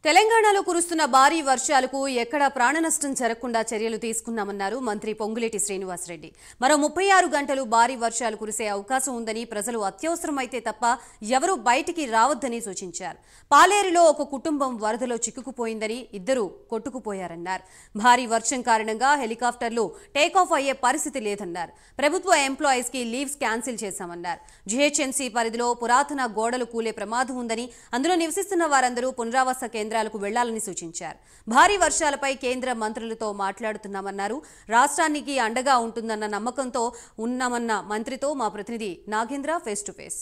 తెలంగాణలో కురుస్తున్న భారీ వర్షాలకు ఎక్కడా ప్రాణనష్టం జరగకుండా చర్యలు తీసుకున్నామన్నారు మంత్రి పొంగులేటి శ్రీనివాసరెడ్డి. మరో 36 గంటలు భారీ వర్షాలు కురిసే అవకాశం ఉందని, ప్రజలు అత్యవసరమైతే తప్ప ఎవరూ బయటికి రావద్దని సూచించారు. పాలేరులో ఒక కుటుంబం వరదలో చిక్కుకుపోయిందని, ఇద్దరు కొట్టుకుపోయారన్నారు. భారీ వర్షం కారణంగా హెలికాప్టర్లు టేకాఫ్ అయ్యే పరిస్థితి లేదన్నారు. ప్రభుత్వ ఎంప్లాయీస్ కి లీవ్స్ క్యాన్సిల్ చేశామన్నారు. జీహెచ్ఎంసీ పరిధిలో పురాతన గోడలు కూలే ప్రమాదం ఉందని, అందులో నివసిస్తున్న వారందరూ పునరావాస కేంద్రాలకు వెళ్లాలని సూచించారు. భారీ వర్షాలపై కేంద్ర మంత్రులతో మాట్లాడుతున్నామన్నారు. రాష్ట్రానికి అండగా ఉంటుందన్న నమ్మకంతో ఉన్నామన్న మంత్రితో మా ప్రతినిధి నాగేంద్ర ఫేస్ టు ఫేస్.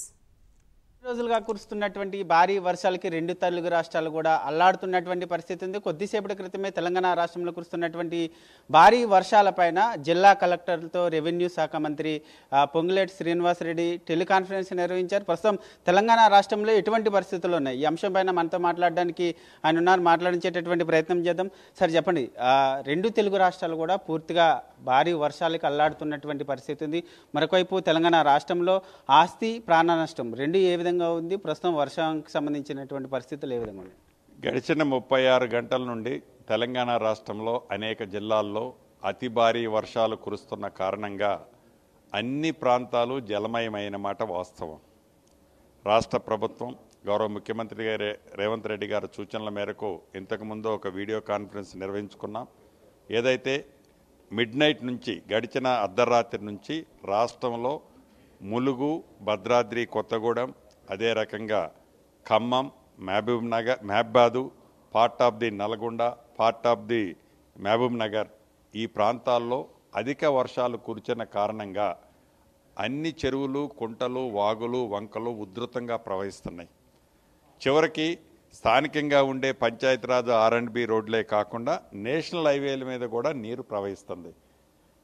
రోజులుగా కురుస్తున్నటువంటి భారీ వర్షాలకి రెండు తెలుగు రాష్ట్రాలు కూడా అల్లాడుతున్నటువంటి పరిస్థితి ఉంది. కొద్దిసేపటి క్రితమే తెలంగాణ రాష్ట్రంలో కురుస్తున్నటువంటి భారీ వర్షాలపైన జిల్లా కలెక్టర్లతో రెవెన్యూ శాఖ మంత్రి పొంగులేటి శ్రీనివాసరెడ్డి టెలికాన్ఫరెన్స్ నిర్వహించారు. ప్రస్తుతం తెలంగాణ రాష్ట్రంలో ఎటువంటి పరిస్థితులు ఉన్నాయి, ఈ అంశం పైన మనతో మాట్లాడడానికి ఆయన ఉన్నారు. మాట్లాడించేటటువంటి ప్రయత్నం చేద్దాం. సార్ చెప్పండి, రెండు తెలుగు రాష్ట్రాలు కూడా పూర్తిగా భారీ వర్షాలకు అల్లాడుతున్నటువంటి పరిస్థితి ఉంది. మరొకవైపు తెలంగాణ రాష్ట్రంలో ఆస్తి ప్రాణ నష్టం రెండు ఏ విధంగా ఉంది, ప్రస్తుతం వర్షానికి సంబంధించినటువంటి పరిస్థితులు ఏ విధంగా ఉన్నాయి? గడిచిన 36 గంటల నుండి తెలంగాణ రాష్ట్రంలో అనేక జిల్లాల్లో అతి భారీ వర్షాలు కురుస్తున్న కారణంగా అన్ని ప్రాంతాలు జలమయమైన మాట వాస్తవం. రాష్ట్ర ప్రభుత్వం గౌరవ ముఖ్యమంత్రి గారు రేవంత్ రెడ్డి గారి సూచనల మేరకు ఇంతకుముందు ఒక వీడియో కాన్ఫరెన్స్ నిర్వహించుకున్నాం. ఏదైతే మిడ్నైట్ నుంచి గడిచిన అర్ధరాత్రి నుంచి రాష్ట్రంలో ములుగు, భద్రాద్రి కొత్తగూడెం, అదే రకంగా ఖమ్మం, మహబాదు, part of the Nalgonda, part of the Mahabubnagar ఈ ప్రాంతాల్లో అధిక వర్షాలు కురిచిన కారణంగా అన్ని చెరువులు, కుంటలు, వాగులు, వంకలు ఉధృతంగా ప్రవహిస్తున్నాయి. చివరికి స్థానికంగా ఉండే పంచాయతీరాజ్ R&B రోడ్లే కాకుండా నేషనల్ హైవేల మీద కూడా నీరు ప్రవహిస్తుంది.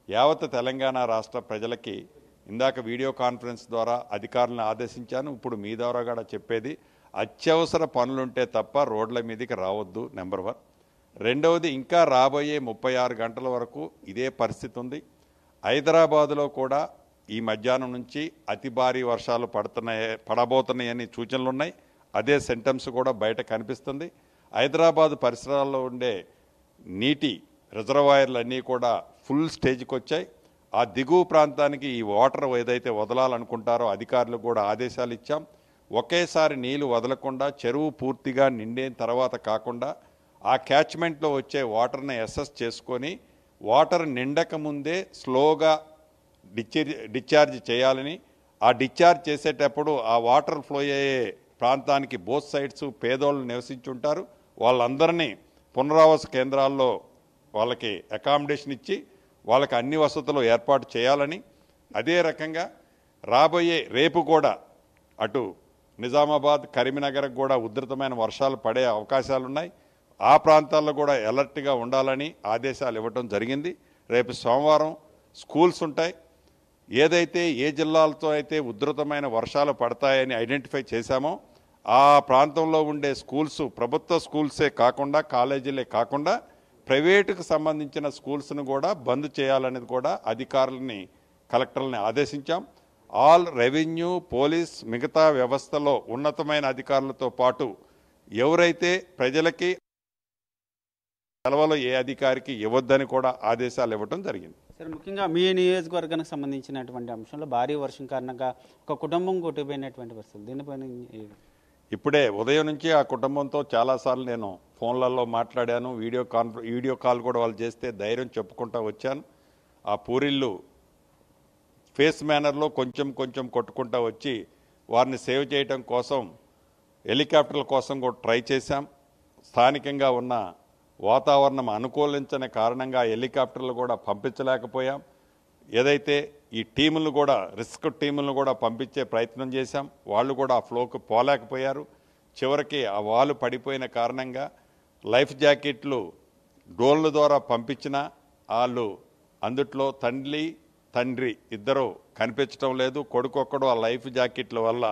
యావత్ తెలంగాణ రాష్ట్ర ప్రజలకి ఇందాక వీడియో కాన్ఫరెన్స్ ద్వారా అధికారులను ఆదేశించాను. ఇప్పుడు మీ ద్వారా కూడా చెప్పేది, అత్యవసర పనులుంటే తప్ప రోడ్ల మీదకి రావద్దు. నెంబర్ 1. రెండవది, ఇంకా రాబోయే 36 గంటల వరకు ఇదే పరిస్థితి ఉంది. హైదరాబాదులో కూడా ఈ మధ్యాహ్నం నుంచి అతి భారీ వర్షాలు పడబోతున్నాయని సూచనలు ఉన్నాయి. అదే సెంటమ్స్ కూడా బయట కనిపిస్తుంది. హైదరాబాద్ పరిసరాల్లో ఉండే నీటి రిజర్వాయర్లు అన్నీ కూడా ఫుల్ స్టేజ్కి వచ్చాయి. ఆ దిగువ ప్రాంతానికి ఈ వాటర్ ఏదైతే వదలాలనుకుంటారో అధికారులకు కూడా ఆదేశాలు ఇచ్చాం. ఒకేసారి నీళ్లు వదలకుండా చెరువు పూర్తిగా నిండిన తర్వాత కాకుండా ఆ క్యాచ్మెంట్లో వచ్చే వాటర్ని అసెస్ చేసుకొని వాటర్ నిండక ముందే స్లోగా డిశ్చార్జ్ చేయాలని, ఆ డిశ్చార్జ్ చేసేటప్పుడు ఆ వాటర్ ఫ్లో అయ్యే ప్రాంతానికి బోత్ సైడ్స్ పేదోళ్ళు నివసించుంటారు, వాళ్ళందరినీ పునరావాస కేంద్రాల్లో వాళ్ళకి అకామిడేషన్ ఇచ్చి వాళ్ళకి అన్ని వసతులు ఏర్పాటు చేయాలని, అదే రకంగా రేపు కూడా అటు నిజామాబాద్, కరీంనగర్ కూడా ఉధృతమైన వర్షాలు పడే అవకాశాలున్నాయి. ఆ ప్రాంతాల్లో కూడా అలర్ట్గా ఉండాలని ఆదేశాలు ఇవ్వటం జరిగింది. రేపు సోమవారం స్కూల్స్ ఉంటాయి. ఏదైతే ఏ జిల్లాలతో అయితే ఉధృతమైన వర్షాలు పడతాయని ఐడెంటిఫై చేశామో ఆ ప్రాంతంలో ఉండే స్కూల్స్ ప్రభుత్వ స్కూల్సే కాకుండా, కాలేజీలే కాకుండా ప్రైవేటుకు సంబంధించిన స్కూల్స్ను కూడా బంద్ చేయాలనేది కూడా అధికారులని, కలెక్టర్లని ఆదేశించాం. ఆల్ రెవెన్యూ, పోలీస్, మిగతా వ్యవస్థలో ఉన్నతమైన అధికారులతో పాటు ఎవరైతే ప్రజలకి సెలవులు ఏ అధికారికి ఇవ్వద్దని కూడా ఆదేశాలు ఇవ్వడం జరిగింది. సార్, ముఖ్యంగా మీ నియోజకవర్గానికి సంబంధించినటువంటి అంశంలో భారీ వర్షం కారణంగా ఒక కుటుంబం కొట్టుకుపోయినటువంటి పరిస్థితి, దీనిపైన ఇప్పుడే ఉదయం నుంచి ఆ కుటుంబంతో చాలాసార్లు నేను ఫోన్లలో మాట్లాడాను. వీడియో కాల్ కూడా వాళ్ళు చేస్తే ధైర్యం చెప్పుకుంటూ వచ్చాను. ఆ పూరిళ్ళు ఫేస్ మేనర్లో కొంచెం కొంచెం కొట్టుకుంటూ వచ్చి వారిని సేవ్ చేయడం కోసం హెలికాప్టర్ల కోసం కూడా ట్రై చేశాం. స్థానికంగా ఉన్న వాతావరణం అనుకూలించని కారణంగా హెలికాప్టర్లు కూడా పంపించలేకపోయాం. ఏదైతే ఈ టీములను కూడా రిస్క్ టీములను కూడా పంపించే ప్రయత్నం చేశాం, వాళ్ళు కూడా ఆ ఫ్లోకి పోలేకపోయారు. చివరికి ఆ వాలు పడిపోయిన కారణంగా లైఫ్ జాకెట్లు డ్రోన్ల ద్వారా పంపించిన వాళ్ళు అందుట్లో తండ్రి ఇద్దరు కనిపించడం లేదు. కొడుకొక్కడు ఆ లైఫ్ జాకెట్ల వల్ల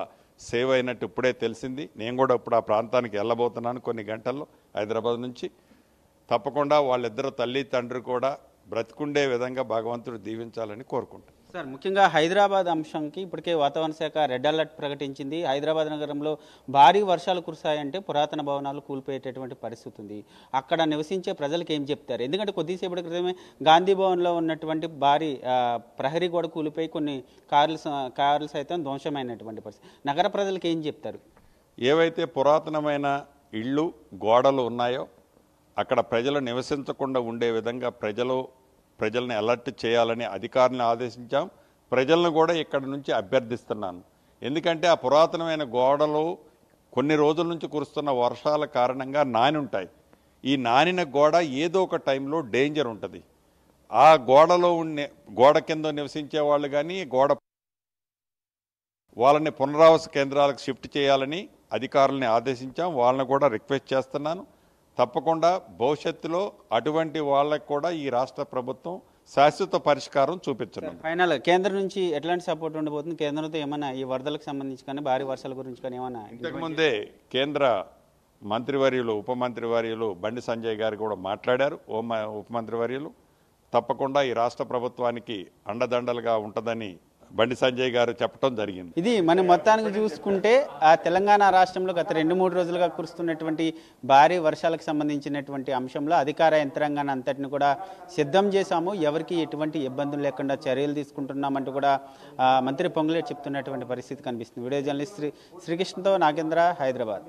సేవ్ అయినట్టు ఇప్పుడే తెలిసింది. నేను కూడా ఇప్పుడు ఆ ప్రాంతానికి వెళ్ళబోతున్నాను కొన్ని గంటల్లో హైదరాబాద్ నుంచి. తప్పకుండా వాళ్ళిద్దరు తల్లి తండ్రి కూడా బ్రతికుండే విధంగా భగవంతుడు దీవించాలని కోరుకుంటాను. సార్, ముఖ్యంగా హైదరాబాద్ అంశంకి ఇప్పటికే వాతావరణ శాఖ రెడ్ అలర్ట్ ప్రకటించింది. హైదరాబాద్ నగరంలో భారీ వర్షాలు కురుస్తాయంటే పురాతన భవనాలు కూలిపోయేటటువంటి పరిస్థితి ఉంది. అక్కడ నివసించే ప్రజలకు ఏం చెప్తారు? ఎందుకంటే కొద్దిసేపటి క్రితమే గాంధీ భవన్లో ఉన్నటువంటి భారీ ప్రహరీ గోడ కూలిపోయి కొన్ని కార్లు సైతం ధ్వంసమైనటువంటి పరిస్థితి. నగర ప్రజలకు ఏం చెప్తారు? ఏవైతే పురాతనమైన ఇళ్ళు గోడలు ఉన్నాయో అక్కడ ప్రజలు నివసించకుండా ఉండే విధంగా ప్రజల్ని అలర్ట్ చేయాలని అధికారులను ఆదేశించాం. ప్రజలను కూడా ఇక్కడ నుంచి అభ్యర్థిస్తున్నాను. ఎందుకంటే ఆ పురాతనమైన గోడలు కొన్ని రోజుల నుంచి కురుస్తున్న వర్షాల కారణంగా నాని ఉంటాయి. ఈ నానిన గోడ ఏదో ఒక టైంలో డేంజర్ ఉంటుంది. ఆ గోడ కింద నివసించే వాళ్ళు కానీ వాళ్ళని పునరావాస కేంద్రాలకు షిఫ్ట్ చేయాలని అధికారులని ఆదేశించాం. వాళ్ళని కూడా రిక్వెస్ట్ చేస్తున్నాను. తప్పకుండా భవిష్యత్తులో అటువంటి వాళ్ళకు కూడా ఈ రాష్ట్ర ప్రభుత్వం శాశ్వత పరిష్కారం చూపించనుంది. ఫైనల్ కేంద్రం నుంచి ఎట్లాంటి సపోర్ట్ ఉండబోతుంది? కేంద్రంతో ఏమైనా ఈ వరదలకు సంబంధించి కానీ భారీ వర్షాల గురించి కానీ ఏమైనా? ఇంతకుముందే కేంద్ర మంత్రివర్యులు ఉప మంత్రివర్యులు బండి సంజయ్ గారు కూడా మాట్లాడారు. ఉప మంత్రివర్యులు తప్పకుండా ఈ రాష్ట్ర ప్రభుత్వానికి అండదండలుగా ఉంటుందని బండి సంజయ్ గారు చెప్పడం జరిగింది. ఇది మనం మొత్తానికి చూసుకుంటే ఆ తెలంగాణ రాష్ట్రంలో గత 2-3 రోజులుగా కురుస్తున్నటువంటి భారీ వర్షాలకు సంబంధించినటువంటి అంశంలో అధికార యంత్రాంగాన్ని అంతటిని కూడా సిద్ధం చేశాము. ఎవరికి ఎటువంటి ఇబ్బందులు లేకుండా చర్యలు తీసుకుంటున్నామంటూ కూడా మంత్రి పొంగులేటి చెప్తున్నటువంటి పరిస్థితి కనిపిస్తుంది. వీడియో జర్నలిస్ట్ శ్రీకృష్ణతో నాగేంద్ర, హైదరాబాద్.